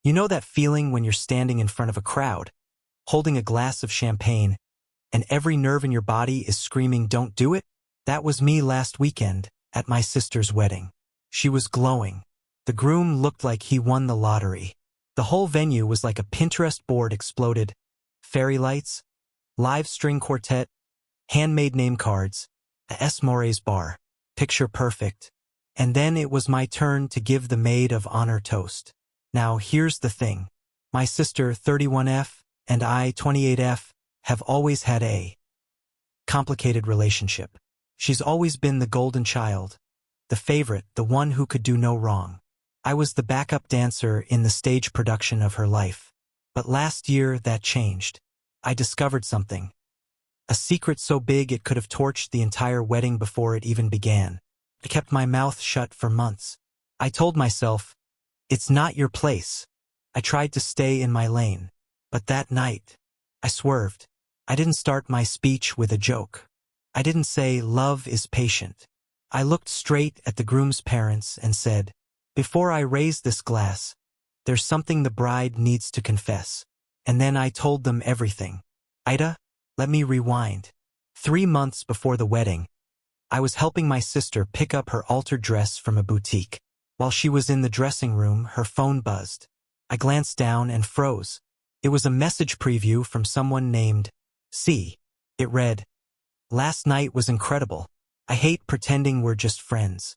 You know that feeling when you're standing in front of a crowd, holding a glass of champagne, and every nerve in your body is screaming, "Don't do it"? That was me last weekend at my sister's wedding. She was glowing. The groom looked like he won the lottery. The whole venue was like a Pinterest board exploded. Fairy lights, live string quartet, handmade name cards, a S. More's bar. Picture perfect. And then it was my turn to give the Maid of Honor toast. Now here's the thing. My sister, 31F, and I, 28F, have always had a complicated relationship. She's always been the golden child, the favorite, the one who could do no wrong. I was the backup dancer in the stage production of her life. But last year, that changed. I discovered something. A secret so big it could have torched the entire wedding before it even began. I kept my mouth shut for months. I told myself, it's not your place. I tried to stay in my lane. But that night, I swerved. I didn't start my speech with a joke. I didn't say, "Love is patient." I looked straight at the groom's parents and said, "Before I raise this glass, there's something the bride needs to confess." And then I told them everything. Ida, let me rewind. 3 months before the wedding, I was helping my sister pick up her altered dress from a boutique. While she was in the dressing room, her phone buzzed. I glanced down and froze. It was a message preview from someone named C. It read, "Last night was incredible. I hate pretending we're just friends."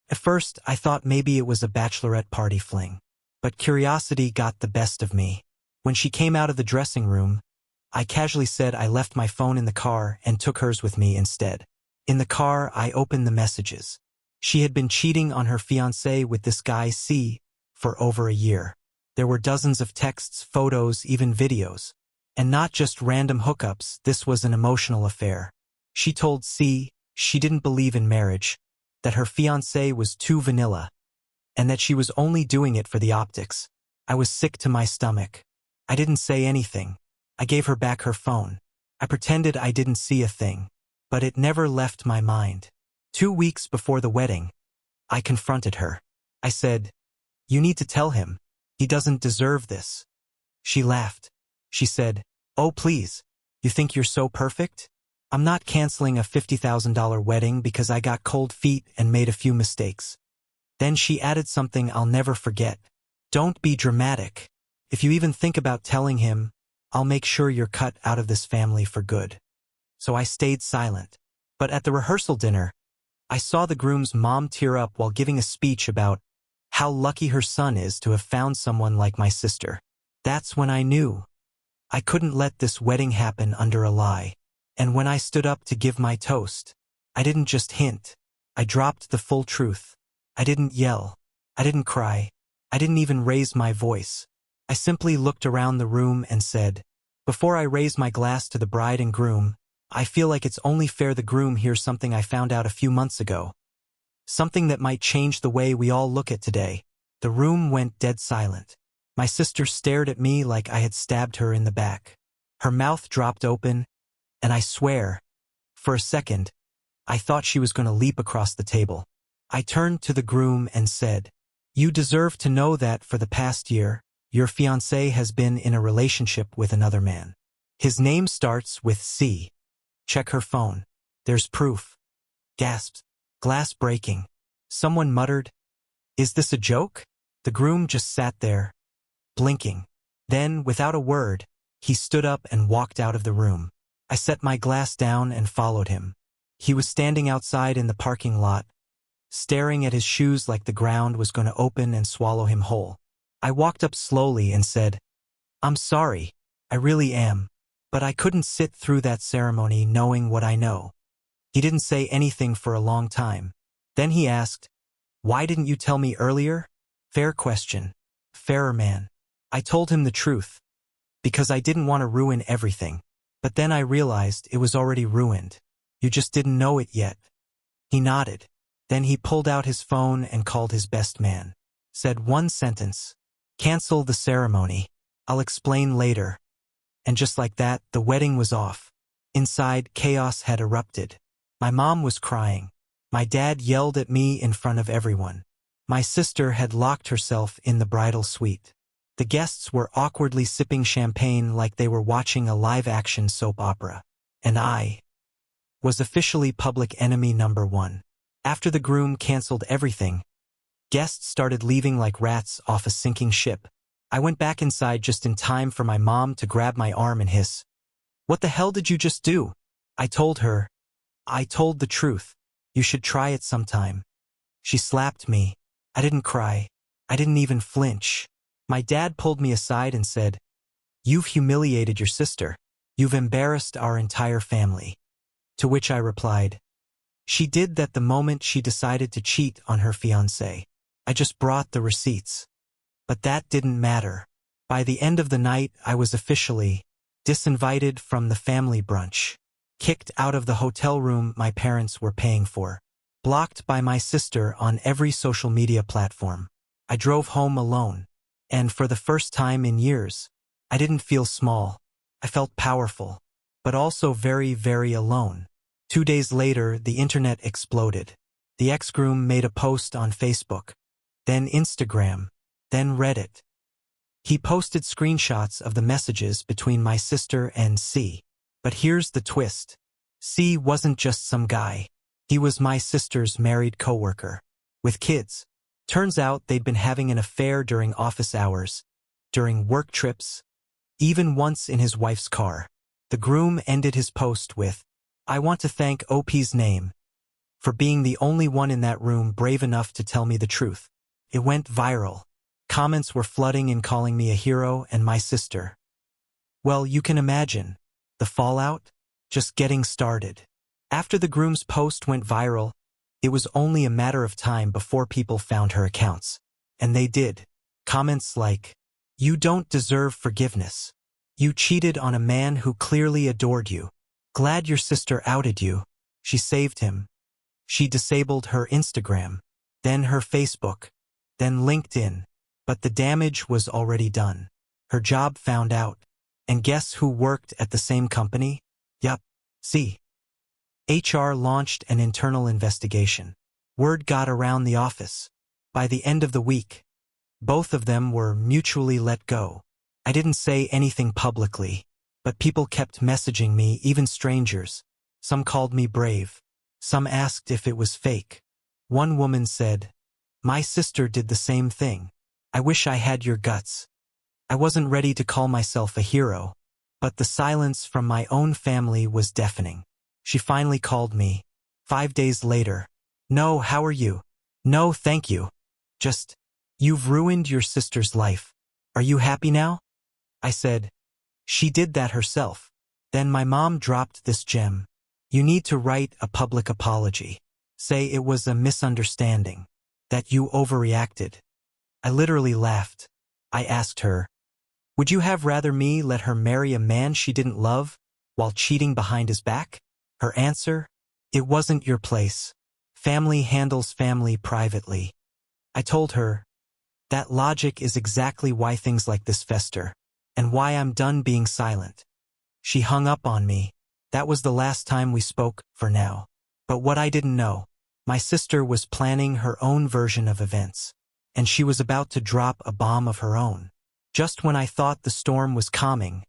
At first, I thought maybe it was a bachelorette party fling. But curiosity got the best of me. When she came out of the dressing room, I casually said I left my phone in the car and took hers with me instead. In the car, I opened the messages. She had been cheating on her fiancé with this guy C for over a year. There were dozens of texts, photos, even videos. And not just random hookups, this was an emotional affair. She told C she didn't believe in marriage, that her fiancé was too vanilla, and that she was only doing it for the optics. I was sick to my stomach. I didn't say anything. I gave her back her phone. I pretended I didn't see a thing. But it never left my mind. 2 weeks before the wedding, I confronted her. I said, "You need to tell him. He doesn't deserve this." She laughed. She said, "Oh please, you think you're so perfect? I'm not canceling a $50,000 wedding because I got cold feet and made a few mistakes." Then she added something I'll never forget. "Don't be dramatic. If you even think about telling him, I'll make sure you're cut out of this family for good." So I stayed silent. But at the rehearsal dinner, I saw the groom's mom tear up while giving a speech about how lucky her son is to have found someone like my sister. That's when I knew I couldn't let this wedding happen under a lie. And when I stood up to give my toast, I didn't just hint. I dropped the full truth. I didn't yell. I didn't cry. I didn't even raise my voice. I simply looked around the room and said, "Before I raise my glass to the bride and groom, I feel like it's only fair the groom hears something I found out a few months ago. Something that might change the way we all look at today." The room went dead silent. My sister stared at me like I had stabbed her in the back. Her mouth dropped open, and I swear, for a second, I thought she was going to leap across the table. I turned to the groom and said, "You deserve to know that for the past year, your fiancé has been in a relationship with another man. His name starts with C. Check her phone. There's proof." Gasps. Glass breaking. Someone muttered, "Is this a joke?" The groom just sat there, blinking. Then, without a word, he stood up and walked out of the room. I set my glass down and followed him. He was standing outside in the parking lot, staring at his shoes like the ground was going to open and swallow him whole. I walked up slowly and said, "I'm sorry, I really am. But I couldn't sit through that ceremony knowing what I know." He didn't say anything for a long time. Then he asked, "Why didn't you tell me earlier?" Fair question. Fairer man. I told him the truth. Because I didn't want to ruin everything. But then I realized it was already ruined. "You just didn't know it yet." He nodded. Then he pulled out his phone and called his best man. Said one sentence. "Cancel the ceremony. I'll explain later." And just like that, the wedding was off. Inside, chaos had erupted. My mom was crying. My dad yelled at me in front of everyone. My sister had locked herself in the bridal suite. The guests were awkwardly sipping champagne like they were watching a live-action soap opera. And I was officially public enemy number one. After the groom canceled everything, guests started leaving like rats off a sinking ship. I went back inside just in time for my mom to grab my arm and hiss, "What the hell did you just do?" I told her, "I told the truth. You should try it sometime." She slapped me. I didn't cry. I didn't even flinch. My dad pulled me aside and said, "You've humiliated your sister. You've embarrassed our entire family." To which I replied, "She did that the moment she decided to cheat on her fiancé. I just brought the receipts." But that didn't matter. By the end of the night, I was officially disinvited from the family brunch, kicked out of the hotel room my parents were paying for, blocked by my sister on every social media platform. I drove home alone, and for the first time in years, I didn't feel small. I felt powerful, but also very, very alone. 2 days later, the internet exploded. The ex-groom made a post on Facebook, then Instagram, then Reddit. He posted screenshots of the messages between my sister and C. But here's the twist. C wasn't just some guy. He was my sister's married coworker, with kids. Turns out they'd been having an affair during office hours, during work trips, even once in his wife's car. The groom ended his post with, "I want to thank OP's name for being the only one in that room brave enough to tell me the truth." It went viral. Comments were flooding and calling me a hero and my sister. Well, you can imagine. The fallout? Just getting started. After the groom's post went viral, it was only a matter of time before people found her accounts. And they did. Comments like, "You don't deserve forgiveness. You cheated on a man who clearly adored you. Glad your sister outed you. She saved him. She disabled her Instagram, then her Facebook, then LinkedIn. But the damage was already done. Her job found out. And guess who worked at the same company? Yup. C. HR launched an internal investigation. Word got around the office. By the end of the week, both of them were mutually let go. I didn't say anything publicly, but people kept messaging me, even strangers. Some called me brave. Some asked if it was fake. One woman said, "My sister did the same thing. I wish I had your guts." I wasn't ready to call myself a hero, but the silence from my own family was deafening. She finally called me. 5 days later. "No, how are you?" "No, thank you. Just, you've ruined your sister's life. Are you happy now?" I said, "She did that herself." Then my mom dropped this gem. "You need to write a public apology. Say it was a misunderstanding, that you overreacted." I literally laughed. I asked her, "Would you have rather me let her marry a man she didn't love while cheating behind his back?" Her answer, "It wasn't your place. Family handles family privately." I told her, that logic is exactly why things like this fester, and why I'm done being silent. She hung up on me. That was the last time we spoke, for now. But what I didn't know, my sister was planning her own version of events, and she was about to drop a bomb of her own. Just when I thought the storm was calming,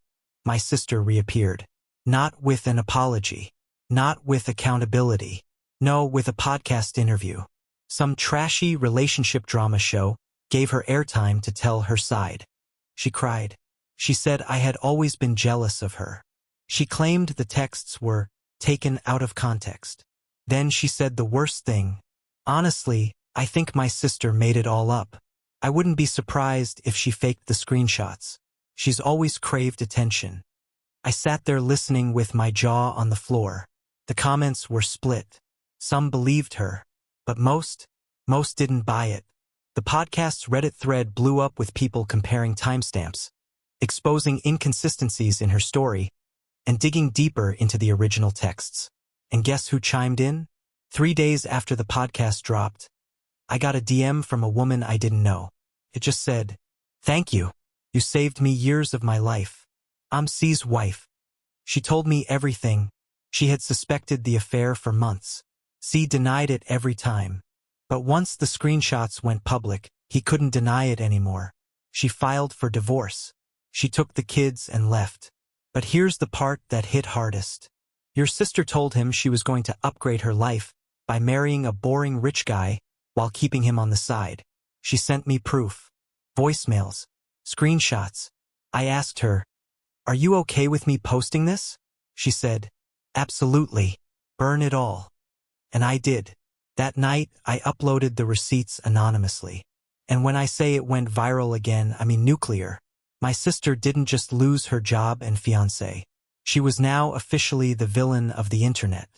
my sister reappeared. Not with an apology. Not with accountability. No, with a podcast interview. Some trashy relationship drama show gave her airtime to tell her side. She cried. She said I had always been jealous of her. She claimed the texts were taken out of context. Then she said the worst thing. "Honestly, I think my sister made it all up. I wouldn't be surprised if she faked the screenshots. She's always craved attention." I sat there listening with my jaw on the floor. The comments were split. Some believed her, but most didn't buy it. The podcast's Reddit thread blew up with people comparing timestamps, exposing inconsistencies in her story, and digging deeper into the original texts. And guess who chimed in? 3 days after the podcast dropped, I got a DM from a woman I didn't know. It just said, "Thank you. You saved me years of my life. I'm C's wife." She told me everything. She had suspected the affair for months. C denied it every time. But once the screenshots went public, he couldn't deny it anymore. She filed for divorce. She took the kids and left. But here's the part that hit hardest. Your sister told him she was going to upgrade her life by marrying a boring rich guy while keeping him on the side. She sent me proof. Voicemails. Screenshots. I asked her, "Are you okay with me posting this?" She said, "Absolutely. Burn it all." And I did. That night, I uploaded the receipts anonymously. And when I say it went viral again, I mean nuclear. My sister didn't just lose her job and fiancé. She was now officially the villain of the internet.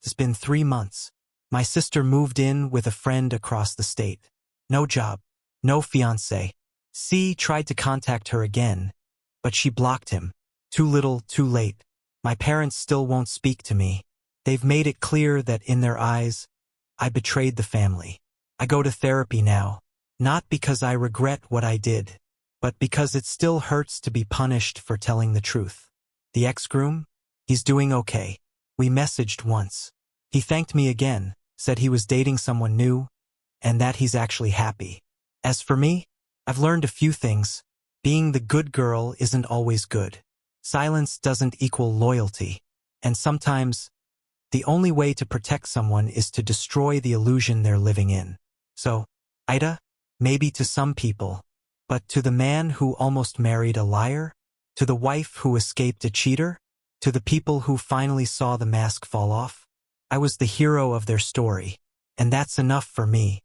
It's been 3 months. My sister moved in with a friend across the state. No job. No fiancé. C tried to contact her again, but she blocked him. Too little, too late. My parents still won't speak to me. They've made it clear that in their eyes, I betrayed the family. I go to therapy now, not because I regret what I did, but because it still hurts to be punished for telling the truth. The ex-groom? He's doing okay. We messaged once. He thanked me again, said he was dating someone new, and that he's actually happy. As for me, I've learned a few things. Being the good girl isn't always good. Silence doesn't equal loyalty. And sometimes, the only way to protect someone is to destroy the illusion they're living in. So, AITA, maybe to some people, but to the man who almost married a liar? To the wife who escaped a cheater? To the people who finally saw the mask fall off? I was the hero of their story, and that's enough for me.